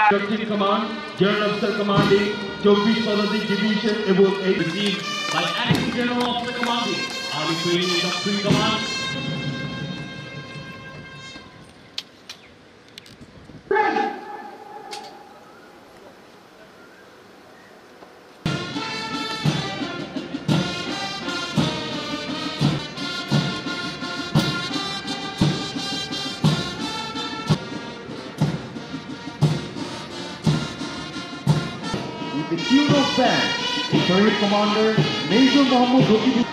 Captain Command, General Officer Commanding, 24 Padatik Division এবং এই received by Acting General Officer Commanding, Army Training Doctrine Command. The tune of band, Parade Commander Major Mohammad Raqib.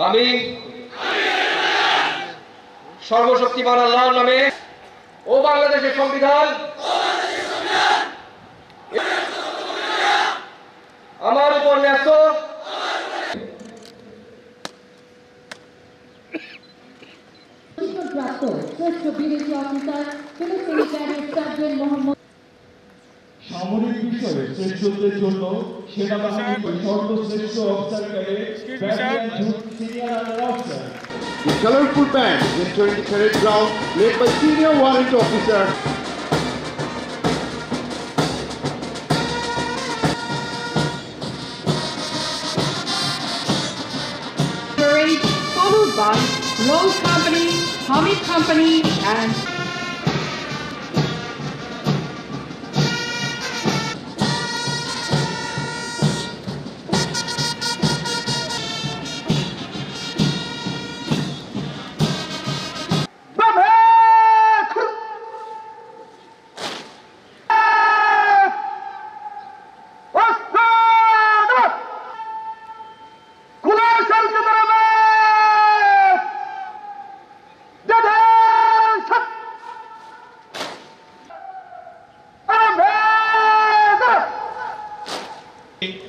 আমি সর্বশক্তিমান আল্লাহর নামে ও বাংলাদেশের সংবিধান আমার উপর ন্যস্ত সামরিক বিষয়ে শ্রেষ্ঠত্বের জন্য সেনাবাহিনীর সর্বশ্রেষ্ঠ officer The colorful band entering the parade ground led by senior warrant officer parade followed by Rose Company, Hamid Company and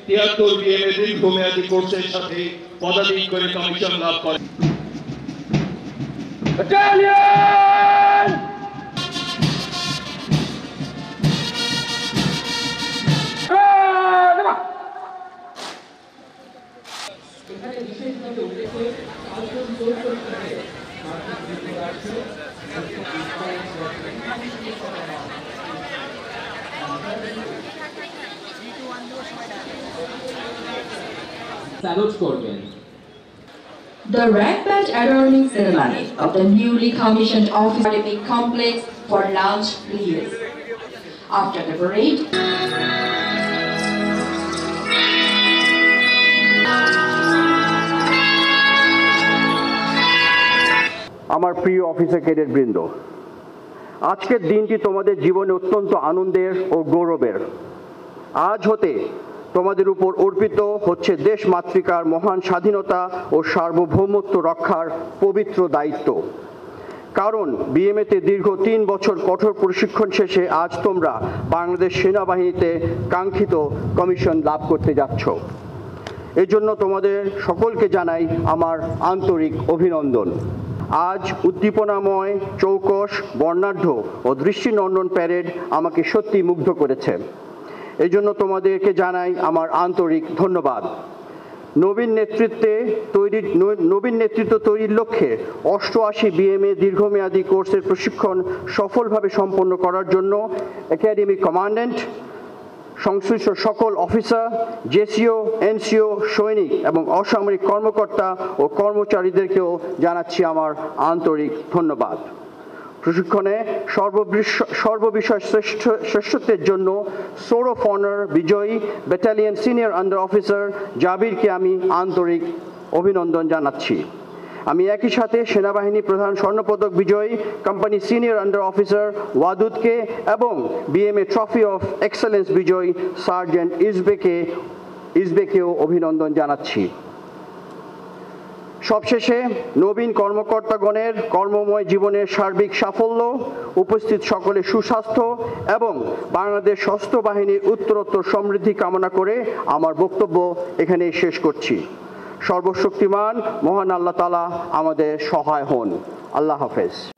তিয়াত্তর বিএমএ দীর্ঘমেয়াদী কোর্সের সাথে পদাধিক করে কমিশন লাভ করেন। the red badge adorning ceremony of the newly commissioned office academic complex for launch release. After the parade, আমার প্রিয় officer cadet বৃন্দ, আজকের দিনটি তোমাদের জীবনে অত্যন্ত আনন্দের ও গৌরবের। আজ হতে তোমাদের উপর অর্পিত হচ্ছে দেশ মাতৃকার মহান স্বাধীনতা ও সার্বভৌমত্ব রক্ষার পবিত্র দায়িত্ব। কারণ বিএমএতে দীর্ঘ 3 বছর কঠোর প্রশিক্ষণ শেষে আজ তোমরা বাংলাদেশ সেনাবাহিনীতে কাঙ্ক্ষিত কমিশন লাভ করতে যাচ্ছ। এজন্য তোমাদের সকলকে জানাই আমার আন্তরিক অভিনন্দন। আজ উদ্দীপনাময়, চৌকস, বর্ণাঢ্য ও দৃষ্টিনন্দন প্যারেড আমাকে সত্যি মুগ্ধ করেছে। এজন্য তোমাদেরকে জানাই আমার আন্তরিক ধন্যবাদ। নবীন নেতৃত্ব তৈরির লক্ষ্যে 88 বিএমএ দীর্ঘমেয়াদী কোর্সের প্রশিক্ষণ সফলভাবে সম্পন্ন করার জন্য একাডেমিক কমান্ড্যান্ট, সংশ্লিষ্ট সকল অফিসার, জেসিও, এনসিও, সৈনিক এবং অসামরিক কর্মকর্তা ও কর্মচারীদেরকেও জানাচ্ছি আমার আন্তরিক ধন্যবাদ। প্রশিক্ষণে সর্ববিষয় শ্রেষ্ঠত্বের জন্য সোর অফ অনার বিজয়ী ব্যাটালিয়ন সিনিয়র আন্ডার অফিসার জাবিরকে আমি আন্তরিক অভিনন্দন জানাচ্ছি। আমি একই সাথে সেনাবাহিনী প্রধান স্বর্ণপদক বিজয়ী কোম্পানি সিনিয়র আন্ডার অফিসার ওয়াদুদকে এবং বিএমএ ট্রফি অফ এক্সেলেন্স বিজয়ী সার্জেন্ট ইসবেকেও অভিনন্দন জানাচ্ছি। সবশেষে নবীন কর্মকর্তাগণের কর্মময় জীবনের সার্বিক সাফল্য, উপস্থিত সকলের সুস্বাস্থ্য এবং বাংলাদেশ সশস্ত্র বাহিনীর উত্তরোত্তর সমৃদ্ধি কামনা করে আমার বক্তব্য এখানেই শেষ করছি। সর্বশক্তিমান মহান আল্লাহ তাআলা আমাদের সহায় হন। আল্লাহ হাফেজ।